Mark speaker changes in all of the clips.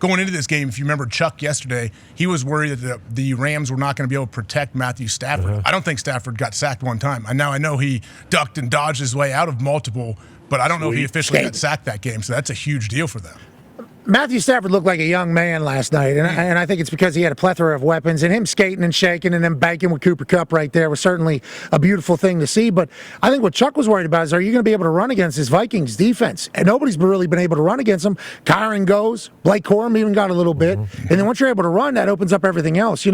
Speaker 1: going into this game, if you remember Chuck yesterday, he was worried that the Rams were not going to be able to protect Matthew Stafford. I don't think Stafford got sacked one time. I know he ducked and dodged his way out of multiple, but I don't know if he officially got sacked that game, so that's a huge deal for them.
Speaker 2: Matthew Stafford looked like a young man last night, and I think it's because he had a plethora of weapons, and him skating and shaking and then banking with Cooper Kupp right there was certainly a beautiful thing to see. But I think what Chuck was worried about is, are you going to be able to run against this Vikings defense? And nobody's really been able to run against them. Kyron goes, Blake Corum even got a little bit, and then once you're able to run, that opens up everything else.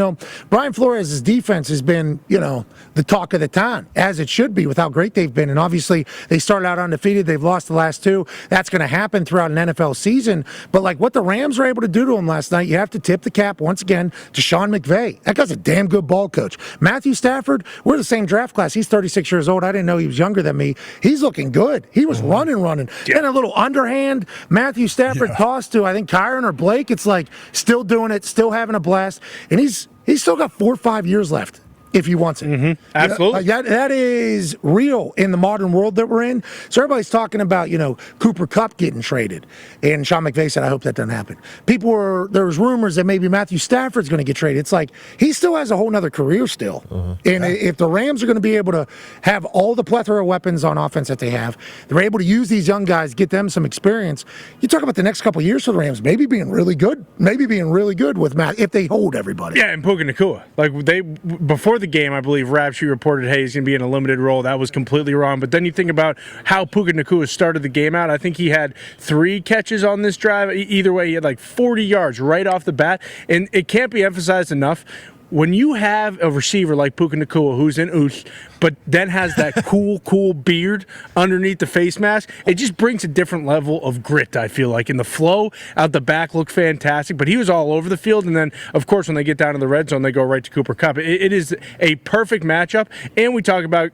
Speaker 2: Brian Flores' defense has been, the talk of the town, as it should be with how great they've been. And obviously, they started out undefeated. They've lost the last two. That's going to happen throughout an NFL season. But like what the Rams were able to do to him last night, you have to tip the cap once again to Sean McVay. That guy's a damn good ball coach. Matthew Stafford, we're the same draft class. He's 36 years old. I didn't know he was younger than me. He's looking good. He was running.
Speaker 1: Yeah.
Speaker 2: Then a little underhand Matthew Stafford toss to, I think, Kyron or Blake. It's like still doing it, still having a blast. And he's still got 4 or 5 years left if he wants it.
Speaker 3: Absolutely.
Speaker 2: That is real in the modern world that we're in. So everybody's talking about, Cooper Kupp getting traded. And Sean McVay said, I hope that doesn't happen. There was rumors that maybe Matthew Stafford's going to get traded. It's like he still has a whole nother career still. And if the Rams are going to be able to have all the plethora of weapons on offense that they have, they're able to use these young guys, get them some experience. You talk about the next couple of years for the Rams, maybe being really good with Matt, if they hold everybody.
Speaker 3: Yeah, and Puka Nacua. Before the game, I believe Rapshi reported, hey, he's going to be in a limited role. That was completely wrong. But then you think about how Puka Nacua started the game out. I think he had 3 catches on this drive. Either way, he had like 40 yards right off the bat. And it can't be emphasized enough. When you have a receiver like Puka Nacua, who's in oosh, but then has that cool beard underneath the face mask, it just brings a different level of grit, I feel like. And the flow out the back looked fantastic, but he was all over the field. And then, of course, when they get down to the red zone, they go right to Cooper Kupp. It is a perfect matchup. And we talk about,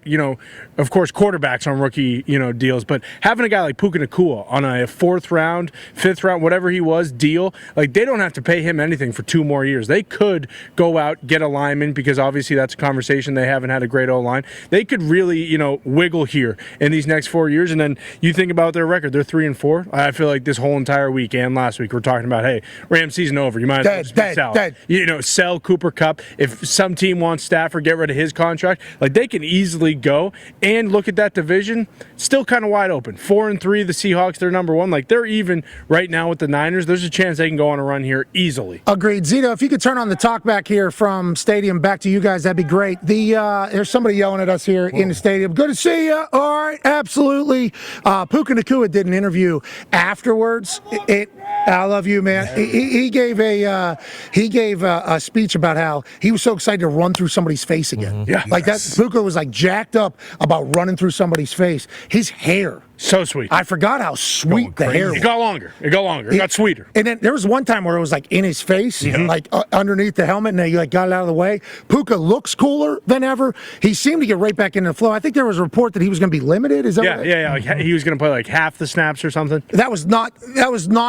Speaker 3: of course, quarterbacks on rookie, deals, but having a guy like Puka Nacua on a 4th round, 5th round, whatever he was, deal, like they don't have to pay him anything for 2 more years. They could go out, get a lineman, because obviously that's a conversation. They haven't had a great O-line. They could really, wiggle here in these next 4 years. And then you think about their record. They're 3-4. I feel like this whole entire week and last week we're talking about, hey, Rams season over. You might as well sell. Sell Cooper Kupp. If some team wants Stafford, get rid of his contract. Like they can easily go and look at that division. Still kind of wide open. 4-3. The Seahawks, they're number 1. Like they're even right now with the Niners. There's a chance they can go on a run here easily.
Speaker 2: Agreed. Zito, if you could turn on the talk back here from Stadium back to you guys, that'd be great. There's somebody yelling at us here in the stadium. Good to see you. All right, absolutely. Puka Nacua did an interview afterwards. I love you, man. He gave a speech about how he was so excited to run through somebody's face again.
Speaker 3: Yeah,
Speaker 2: like that. Puka was like jacked up about running through somebody's face. His hair.
Speaker 3: So sweet.
Speaker 2: I forgot how sweet the hair was.
Speaker 3: It got longer. It got sweeter.
Speaker 2: And then there was one time where it was like in his face, like underneath the helmet, and he like got it out of the way. Puka looks cooler than ever. He seemed to get right back into the flow. I think there was a report that he was going to be limited. Is that
Speaker 3: Yeah. Like he was going to play like half the snaps or something.
Speaker 2: That was not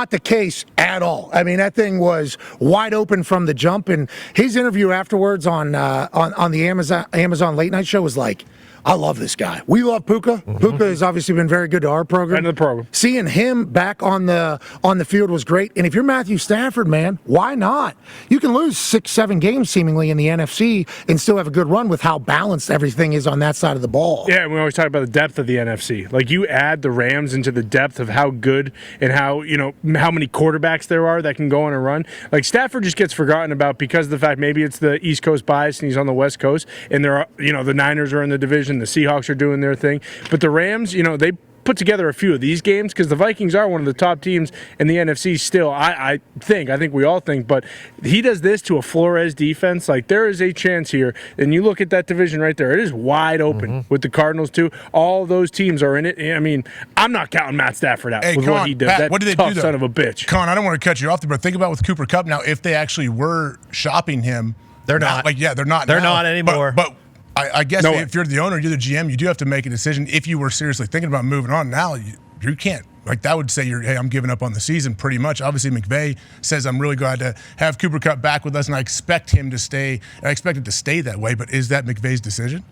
Speaker 2: the case at all. I mean, that thing was wide open from the jump. And his interview afterwards on the Amazon late night show was like, I love this guy. We love Puka. Puka has obviously been very good to our program.
Speaker 3: And the program.
Speaker 2: Seeing him back on the field was great. And if you're Matthew Stafford, man, why not? You can lose 6-7 games seemingly in the NFC and still have a good run with how balanced everything is on that side of the ball.
Speaker 3: Yeah, we always talk about the depth of the NFC. Like you add the Rams into the depth of how good and how many quarterbacks there are that can go on a run. Like Stafford just gets forgotten about because of the fact maybe it's the East Coast bias and he's on the West Coast and there are the Niners are in the division. The Seahawks are doing their thing. But the Rams, they put together a few of these games because the Vikings are one of the top teams in the NFC still. I think we all think, but he does this to a Flores defense. Like there is a chance here. And you look at that division right there. It is wide open with the Cardinals too. All those teams are in it. I mean, I'm not counting Matt Stafford out with what he did.
Speaker 1: Pat, what did they do, though?
Speaker 3: Son of a bitch.
Speaker 1: Con, I don't want to cut you off there, but think about with Cooper Kupp now. If they actually were shopping him,
Speaker 4: they're not.
Speaker 1: They're not.
Speaker 4: They're not anymore.
Speaker 1: But I guess if you're the owner, you're the GM, you do have to make a decision. If you were seriously thinking about moving on now, you can't. Like that would say hey, I'm giving up on the season pretty much. Obviously, McVay says I'm really glad to have Cooper Kupp back with us, and I expect him to stay. I expect it to stay that way. But is that McVay's decision?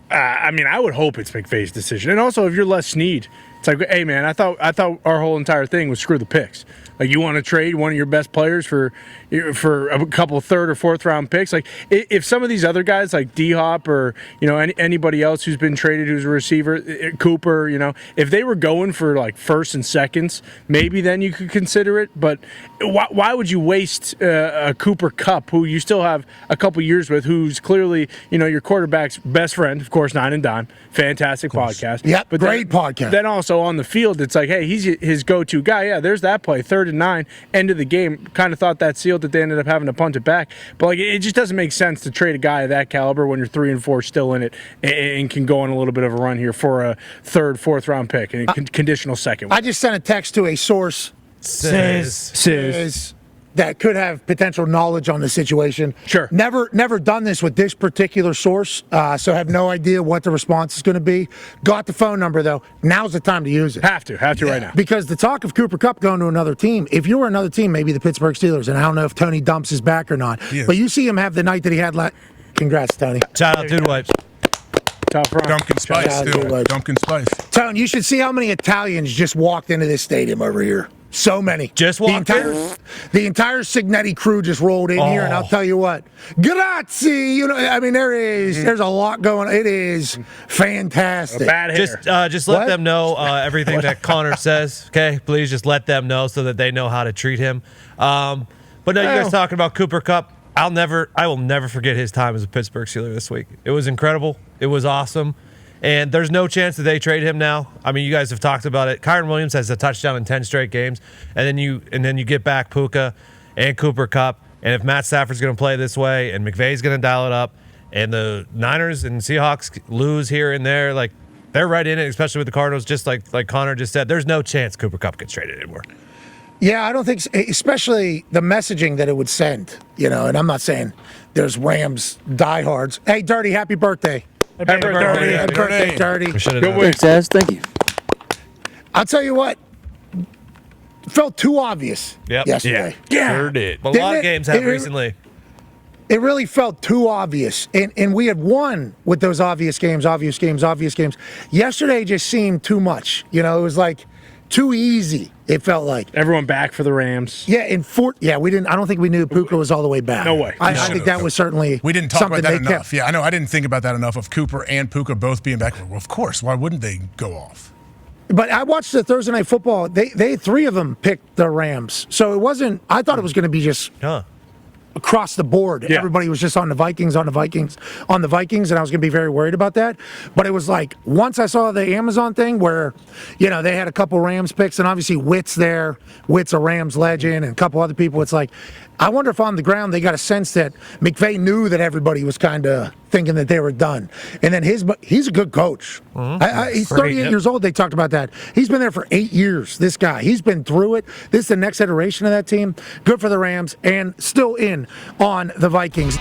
Speaker 3: I mean, I would hope it's McVay's decision. And also, if you're Les Snead, It's like, hey man, I thought our whole entire thing was screw the picks. Like, you want to trade one of your best players for a couple third or fourth round picks? Like, if some of these other guys like D-Hop or anybody else who's been traded who's a receiver, Cooper, if they were going for like first and seconds, maybe then you could consider it. But why would you waste a Cooper Kupp, who you still have a couple years with, who's clearly your quarterback's best friend, of course, Dahn and Dahn, fantastic podcast.
Speaker 2: Yep,
Speaker 3: but
Speaker 2: great podcast.
Speaker 3: Then also on the field, it's like, hey, he's his go-to guy. Yeah, there's that play, 3rd and 9, end of the game. Kind of thought that sealed it. They ended up having to punt it back. But like, it just doesn't make sense to trade a guy of that caliber when you're 3 and 4 still in it and can go on a little bit of a run here for a 3rd, 4th round pick and a conditional second one.
Speaker 2: I just sent a text to a source says that could have potential knowledge on the situation.
Speaker 3: Sure.
Speaker 2: Never done this with this particular source, so have no idea what the response is going to be. Got the phone number, though. Now's the time to use it.
Speaker 3: Have to right now.
Speaker 2: Because the talk of Cooper Kupp going to another team, if you were another team, maybe the Pittsburgh Steelers, and I don't know if Tony Dumps is back or not, but you see him have the night that he had congrats, Tony.
Speaker 4: Shout out Dude Wipes.
Speaker 3: Top front.
Speaker 1: Dumpkin Spice, too. Dumpkin Spice.
Speaker 2: Tony, you should see how many Italians just walked into this stadium over here. So many.
Speaker 4: Just walked in?
Speaker 2: The entire Signetti crew just rolled in here, and I'll tell you what, grazie. There's a lot going on. It is fantastic.
Speaker 3: A bad hair.
Speaker 4: Just let them know everything that Connor says, okay? Please just let them know so that they know how to treat him. But no, you guys talking about Cooper Kupp. I will never forget his time as a Pittsburgh Steeler this week. It was incredible. It was awesome. And there's no chance that they trade him now. I mean, you guys have talked about it. Kyron Williams has a touchdown in 10 straight games, and then you get back Puka and Cooper Kupp. And if Matt Stafford's going to play this way, and McVay's going to dial it up, and the Niners and Seahawks lose here and there, like, they're right in it, especially with the Cardinals. Just like Connor just said, there's no chance Cooper Kupp gets traded anymore.
Speaker 2: Yeah, I don't think so. Especially the messaging that it would send. And I'm not saying there's Rams diehards. Hey, Dirty, happy birthday.
Speaker 3: Happy birthday.
Speaker 2: Happy birthday, Dirty.
Speaker 3: Good week.
Speaker 5: Thanks, thank you.
Speaker 2: I'll tell you what. It felt too obvious yesterday.
Speaker 3: Yeah.
Speaker 4: Sure did. But a lot of games have recently.
Speaker 2: It really felt too obvious. And we had won with those obvious games. Yesterday just seemed too much. It was like too easy, it felt like.
Speaker 3: Everyone back for the Rams.
Speaker 2: Yeah, we didn't. I don't think we knew Puka was all the way back.
Speaker 3: No way.
Speaker 2: I think that was certainly
Speaker 1: we didn't talk about that enough.
Speaker 2: Kept.
Speaker 1: Yeah, I know. I didn't think about that enough of Cooper and Puka both being back. Well, of course. Why wouldn't they go off?
Speaker 2: But I watched the Thursday Night Football. They 3 of them picked the Rams. So it wasn't. I thought it was going to be just across the board.
Speaker 3: Yeah.
Speaker 2: Everybody was just on the Vikings, and I was going to be very worried about that. But it was like, once I saw the Amazon thing where, they had a couple Rams picks, and obviously Witt's there. Witt's a Rams legend, and a couple other people. It's like, I wonder if on the ground they got a sense that McVay knew that everybody was kind of thinking that they were done. And then he's a good coach. He's 38 years old. They talked about that. He's been there for 8 years, this guy. He's been through it. This is the next iteration of that team. Good for the Rams, and still in on the Vikings.